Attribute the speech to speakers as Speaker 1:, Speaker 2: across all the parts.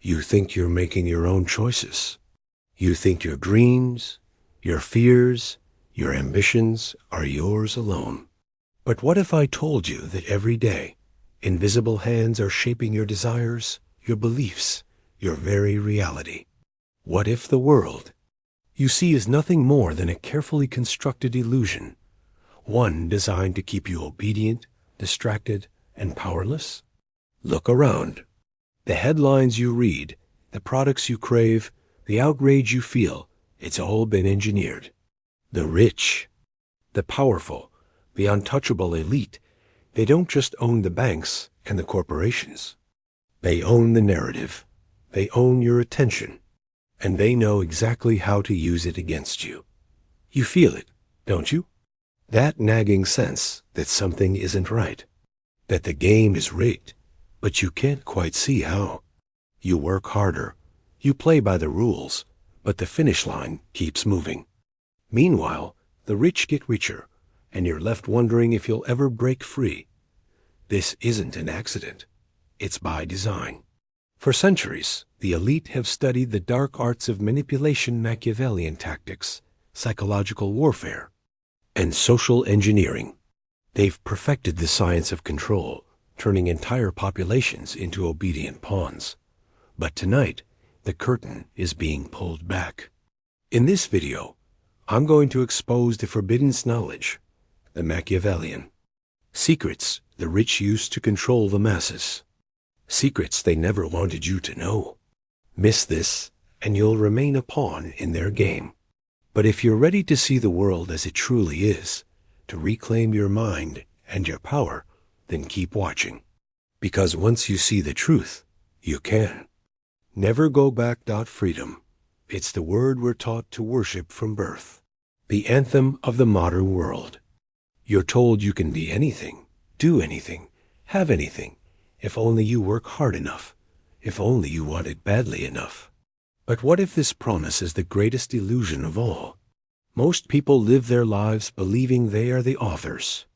Speaker 1: You think you're making your own choices. You think your dreams, your fears, your ambitions are yours alone. But what if I told you that every day, invisible hands are shaping your desires, your beliefs, your very reality? What if the world you see is nothing more than a carefully constructed illusion, one designed to keep you obedient, distracted, and powerless? Look around. The headlines you read, the products you crave, the outrage you feel, it's all been engineered. The rich, the powerful, the untouchable elite, they don't just own the banks and the corporations. They own the narrative. They own your attention. And they know exactly how to use it against you. You feel it, don't you? That nagging sense that something isn't right, that the game is rigged, but you can't quite see how. You work harder, you play by the rules, but the finish line keeps moving. Meanwhile, the rich get richer, and you're left wondering if you'll ever break free. This isn't an accident. It's by design. For centuries, the elite have studied the dark arts of manipulation, Machiavellian tactics, psychological warfare, and social engineering. They've perfected the science of control, turning entire populations into obedient pawns. But tonight, the curtain is being pulled back. In this video, I'm going to expose the forbidden knowledge, the Machiavellian. Secrets the rich used to control the masses. Secrets they never wanted you to know. Miss this, and you'll remain a pawn in their game. But if you're ready to see the world as it truly is, to reclaim your mind and your power, then keep watching. Because once you see the truth, you can. Never go back. Freedom. It's the word we're taught to worship from birth. The anthem of the modern world. You're told you can be anything, do anything, have anything, if only you work hard enough, if only you want it badly enough. But what if this promise is the greatest illusion of all? Most people live their lives believing they are the authors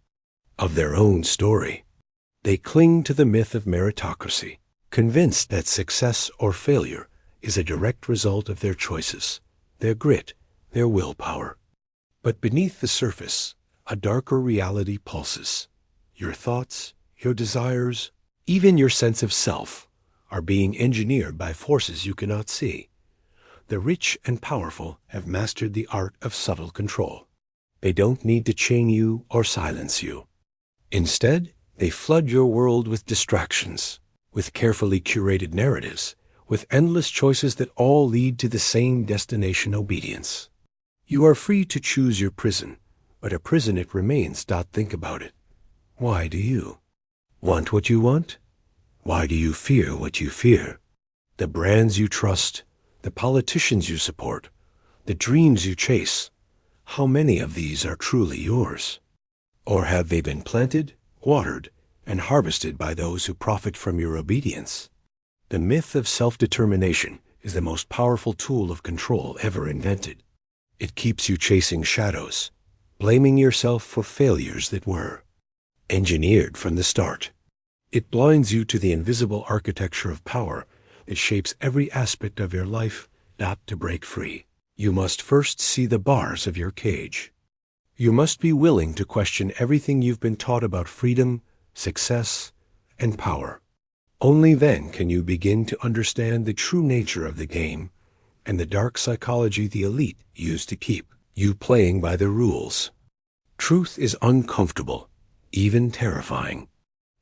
Speaker 1: of their own story. They cling to the myth of meritocracy, convinced that success or failure is a direct result of their choices, their grit, their willpower. But beneath the surface, a darker reality pulses. Your thoughts, your desires, even your sense of self, are being engineered by forces you cannot see. The rich and powerful have mastered the art of subtle control. They don't need to chain you or silence you. Instead, they flood your world with distractions, with carefully curated narratives, with endless choices that all lead to the same destination: obedience. You are free to choose your prison, but a prison it remains. Think about it. Why do you want what you want? Why do you fear what you fear? The brands you trust, the politicians you support, the dreams you chase, how many of these are truly yours? Or have they been planted, watered, and harvested by those who profit from your obedience? The myth of self-determination is the most powerful tool of control ever invented. It keeps you chasing shadows, blaming yourself for failures that were engineered from the start. It blinds you to the invisible architecture of power that shapes every aspect of your life. To break free, you must first see the bars of your cage. You must be willing to question everything you've been taught about freedom, success, and power. Only then can you begin to understand the true nature of the game and the dark psychology the elite use to keep you playing by the rules. Truth is uncomfortable, even terrifying,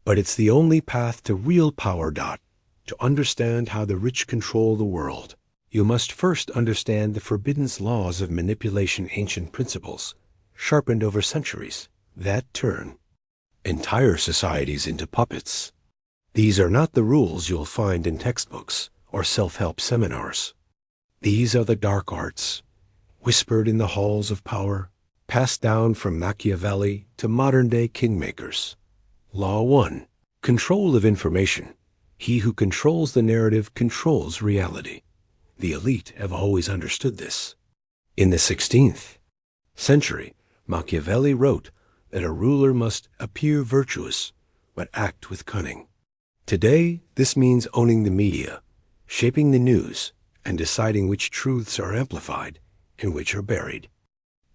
Speaker 1: but it's the only path to real power. To understand how the rich control the world, you must first understand the forbidden laws of manipulation, ancient principles, sharpened over centuries, that turn entire societies into puppets. These are not the rules you'll find in textbooks or self-help seminars. These are the dark arts, whispered in the halls of power, passed down from Machiavelli to modern-day kingmakers. Law 1. Control of information. He who controls the narrative controls reality. The elite have always understood this. In the 16th century, Machiavelli wrote that a ruler must appear virtuous, but act with cunning. Today, this means owning the media, shaping the news and deciding which truths are amplified and which are buried.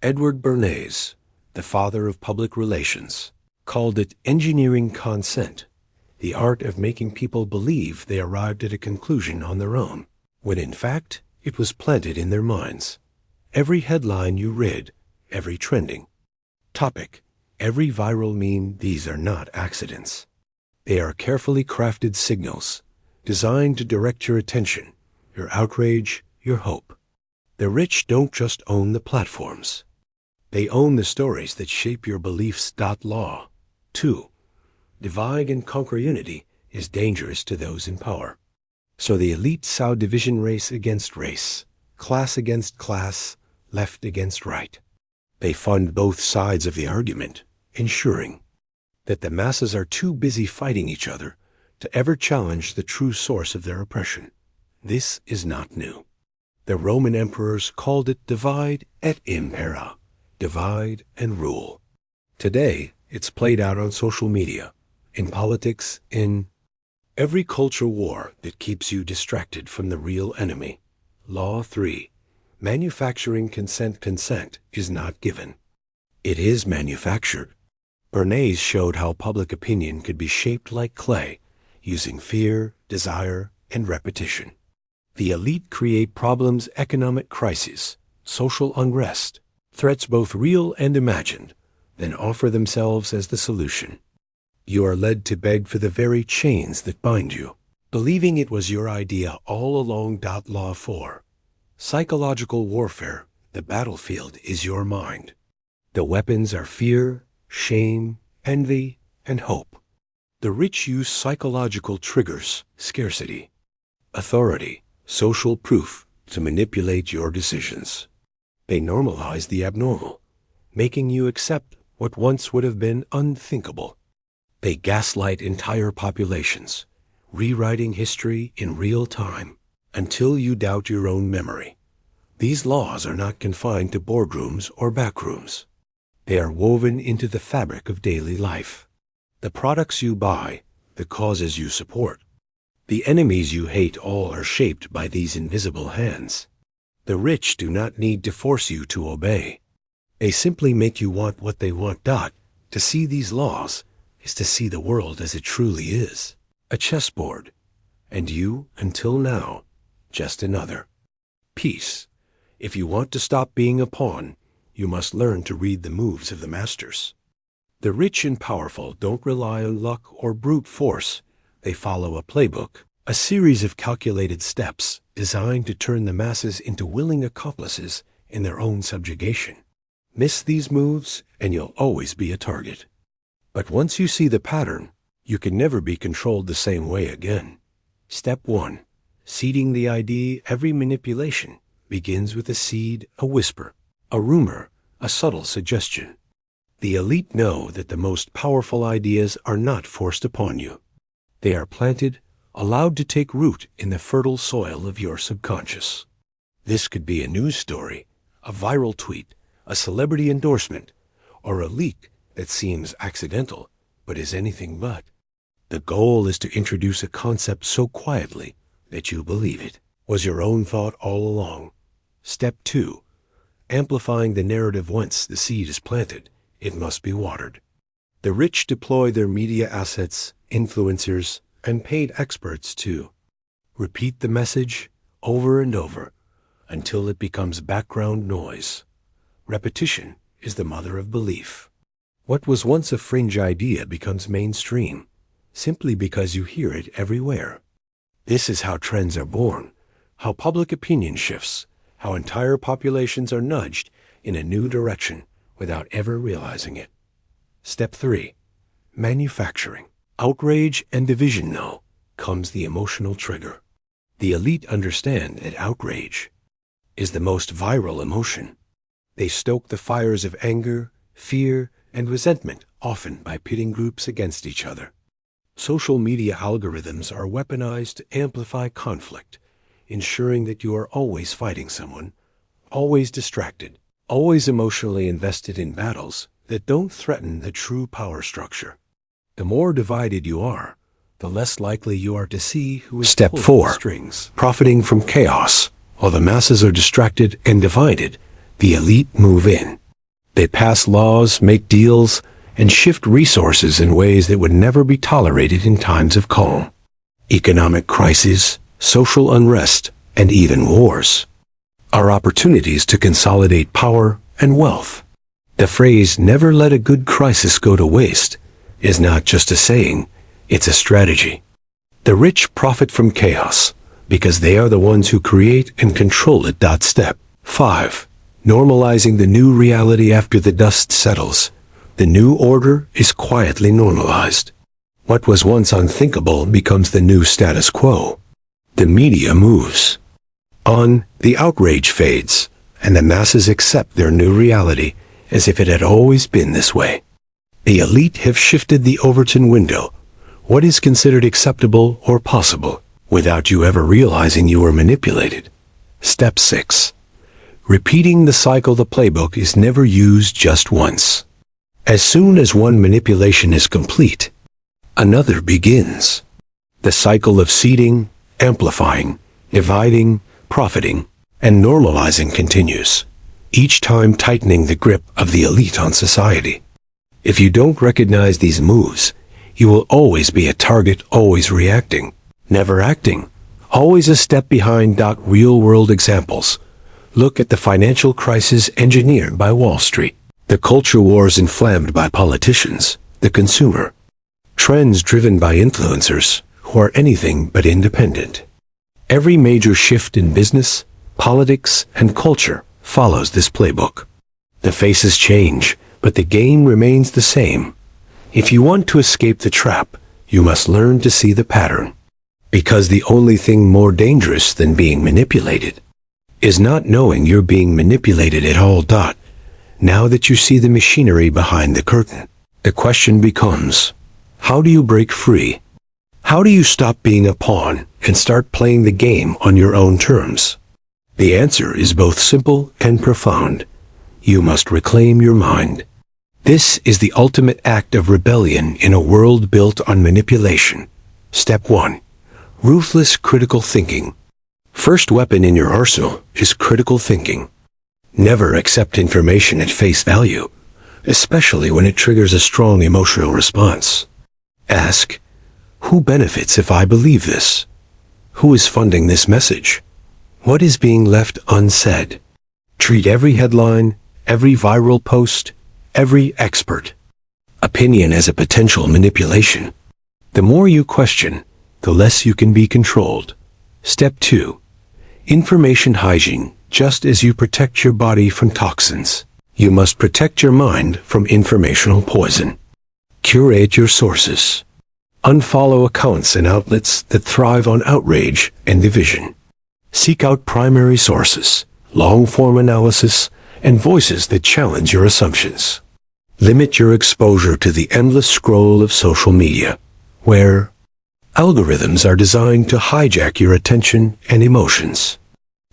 Speaker 1: Edward Bernays, the father of public relations, called it engineering consent, the art of making people believe they arrived at a conclusion on their own, when in fact it was planted in their minds. Every headline you read, every trending topic, every viral meme, these are not accidents. They are carefully crafted signals designed to direct your attention, your outrage, your hope. The rich don't just own the platforms. They own the stories that shape your beliefs. Law 2. Divide and conquer. Unity is dangerous to those in power. So the elite sow division, race against race, class against class, left against right. They fund both sides of the argument, ensuring that the masses are too busy fighting each other to ever challenge the true source of their oppression. This is not new. The Roman emperors called it divide et impera, divide and rule. Today, it's played out on social media, in politics, in every culture war that keeps you distracted from the real enemy. Law 3. Manufacturing consent. Consent is not given. It is manufactured. Bernays showed how public opinion could be shaped like clay, using fear, desire, and repetition. The elite create problems, economic crises, social unrest, threats both real and imagined, then offer themselves as the solution. You are led to beg for the very chains that bind you, believing it was your idea all along. Law 4. Psychological warfare. The battlefield is your mind. The weapons are fear, shame, envy, and hope. The rich use psychological triggers, scarcity, authority, social proof to manipulate your decisions. They normalize the abnormal, making you accept what once would have been unthinkable. They gaslight entire populations, rewriting history in real time until you doubt your own memory. These laws are not confined to boardrooms or backrooms. They are woven into the fabric of daily life. The products you buy, the causes you support, the enemies you hate, all are shaped by these invisible hands. The rich do not need to force you to obey. They simply make you want what they want. To see these laws is to see the world as it truly is, a chessboard, and you, until now, just another piece. If you want to stop being a pawn, you must learn to read the moves of the masters. The rich and powerful don't rely on luck or brute force. They follow a playbook, a series of calculated steps designed to turn the masses into willing accomplices in their own subjugation. Miss these moves and you'll always be a target. But once you see the pattern, you can never be controlled the same way again. Step 1. Seeding the idea. Every manipulation begins with a seed, a whisper, a rumor, a subtle suggestion. The elite know that the most powerful ideas are not forced upon you. They are planted, allowed to take root in the fertile soil of your subconscious. This could be a news story, a viral tweet, a celebrity endorsement, or a leak that seems accidental but is anything but. The goal is to introduce a concept so quietly that you believe it was your own thought all along. Step 2. Amplifying the narrative. Once the seed is planted, it must be watered. The rich deploy their media assets, influencers, and paid experts to repeat the message over and over until it becomes background noise. Repetition is the mother of belief. What was once a fringe idea becomes mainstream, simply because you hear it everywhere. This is how trends are born, how public opinion shifts, how entire populations are nudged in a new direction without ever realizing it. Step 3. Manufacturing. Outrage and division. Now comes the emotional trigger. The elite understand that outrage is the most viral emotion. They stoke the fires of anger, fear, and resentment, often by pitting groups against each other. Social media algorithms are weaponized to amplify conflict, ensuring that you are always fighting someone, always distracted, always emotionally invested in battles that don't threaten the true power structure. The more divided you are, the less likely you are to see who is Step 4. Strings. Profiting from chaos. While the masses are distracted and divided, the elite move in. They pass laws, make deals, and shift resources in ways that would never be tolerated in times of calm. Economic crises, social unrest, and even wars are opportunities to consolidate power and wealth. The phrase, "never let a good crisis go to waste," is not just a saying, it's a strategy. The rich profit from chaos because they are the ones who create and control it. Step 5. Normalizing the new reality after the dust settles. The new order is quietly normalized. What was once unthinkable becomes the new status quo. The media moves on, the outrage fades, and the masses accept their new reality as if it had always been this way. The elite have shifted the Overton window, what is considered acceptable or possible, without you ever realizing you were manipulated. Step 6. Repeating the cycle. The playbook is never used just once. As soon as one manipulation is complete, another begins. The cycle of seeding, amplifying, dividing, profiting, and normalizing continues, each time tightening the grip of the elite on society. If you don't recognize these moves, you will always be a target, always reacting, never acting, always a step behind. Real-world examples. Look at the financial crisis engineered by Wall Street, the culture wars inflamed by politicians, the consumer trends driven by influencers who are anything but independent. Every major shift in business, politics, and culture follows this playbook. The faces change, but the game remains the same. If you want to escape the trap, you must learn to see the pattern. Because the only thing more dangerous than being manipulated is not knowing you're being manipulated at all. Now that you see the machinery behind the curtain, the question becomes, how do you break free? How do you stop being a pawn and start playing the game on your own terms? The answer is both simple and profound. You must reclaim your mind. This is the ultimate act of rebellion in a world built on manipulation. Step 1. Ruthless critical thinking. First weapon in your arsenal is critical thinking. Never accept information at face value, especially when it triggers a strong emotional response. Ask, who benefits if I believe this? Who is funding this message? What is being left unsaid? Treat every headline, every viral post, every expert opinion as a potential manipulation. The more you question, the less you can be controlled. Step 2. Information hygiene. Just as you protect your body from toxins, you must protect your mind from informational poison. Curate your sources. Unfollow accounts and outlets that thrive on outrage and division. Seek out primary sources, long-form analysis, and voices that challenge your assumptions. Limit your exposure to the endless scroll of social media, where algorithms are designed to hijack your attention and emotions.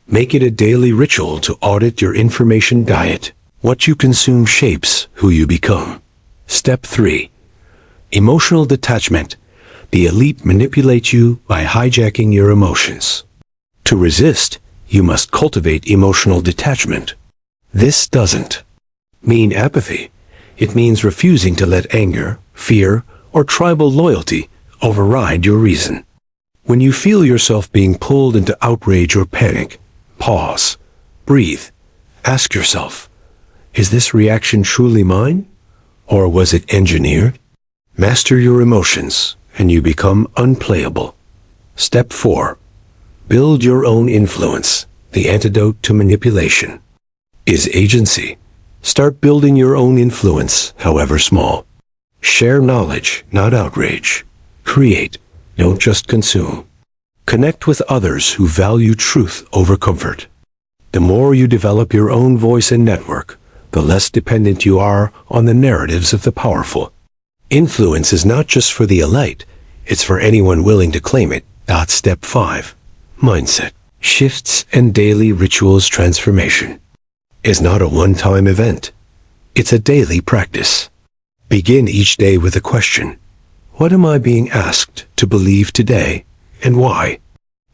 Speaker 1: Make it a daily ritual to audit your information diet. What you consume shapes who you become. Step 3. Emotional detachment. The elite manipulate you by hijacking your emotions. To resist, you must cultivate emotional detachment. This doesn't mean apathy. It means refusing to let anger, fear, or tribal loyalty override your reason. When you feel yourself being pulled into outrage or panic, pause, breathe, ask yourself, is this reaction truly mine, or was it engineered? Master your emotions, and you become unplayable. Step 4. Build your own influence. The antidote to manipulation is agency. Start building your own influence, however small. Share knowledge, not outrage. Create, don't just consume. Connect with others who value truth over comfort. The more you develop your own voice and network, the less dependent you are on the narratives of the powerful. Influence is not just for the elite, it's for anyone willing to claim it. Step 5. Mindset. Shifts and daily rituals. Transformation is not a one-time event. It's a daily practice. Begin each day with a question. What am I being asked to believe today, and why?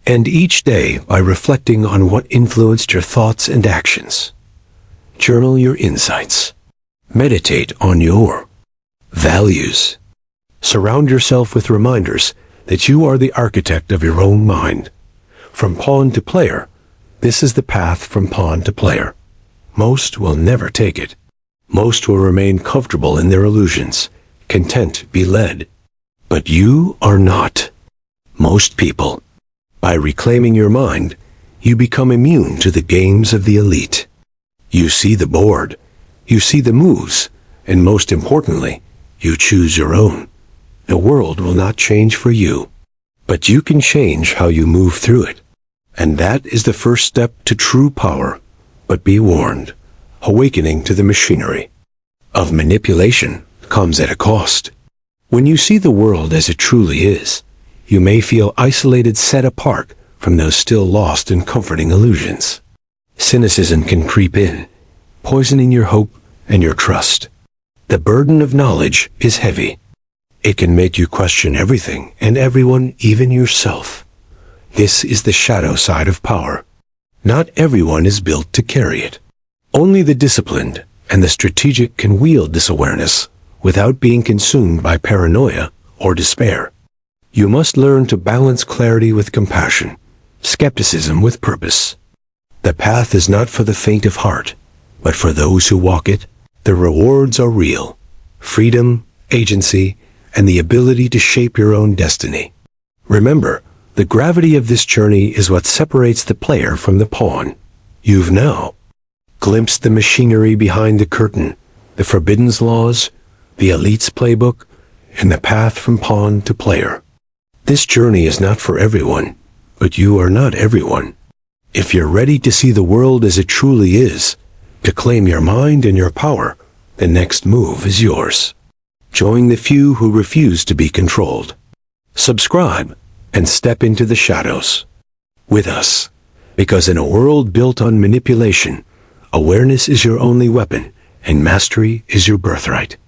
Speaker 1: And each day by reflecting on what influenced your thoughts and actions. Journal your insights. Meditate on your values. Surround yourself with reminders that you are the architect of your own mind. From pawn to player, this is the path from pawn to player. Most will never take it. Most will remain comfortable in their illusions, content to be led. But you are not. Most people. By reclaiming your mind, you become immune to the games of the elite. You see the board, you see the moves, and most importantly, you choose your own. The world will not change for you, but you can change how you move through it. And that is the first step to true power. But be warned, awakening to the machinery of manipulation comes at a cost. When you see the world as it truly is, you may feel isolated, set apart from those still lost in comforting illusions. Cynicism can creep in, poisoning your hope and your trust. The burden of knowledge is heavy. It can make you question everything and everyone, even yourself. This is the shadow side of power. Not everyone is built to carry it. Only the disciplined and the strategic can wield this awareness without being consumed by paranoia or despair. You must learn to balance clarity with compassion, skepticism with purpose. The path is not for the faint of heart, but for those who walk it. The rewards are real: freedom, agency, and the ability to shape your own destiny. Remember, the gravity of this journey is what separates the player from the pawn. You've now glimpsed the machinery behind the curtain, the forbidden laws, the elite's playbook, and the path from pawn to player. This journey is not for everyone, but you are not everyone. If you're ready to see the world as it truly is, to claim your mind and your power, the next move is yours. Join the few who refuse to be controlled. Subscribe and step into the shadows with us. Because in a world built on manipulation, awareness is your only weapon and mastery is your birthright.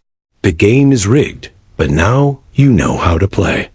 Speaker 1: The game is rigged, but now you know how to play.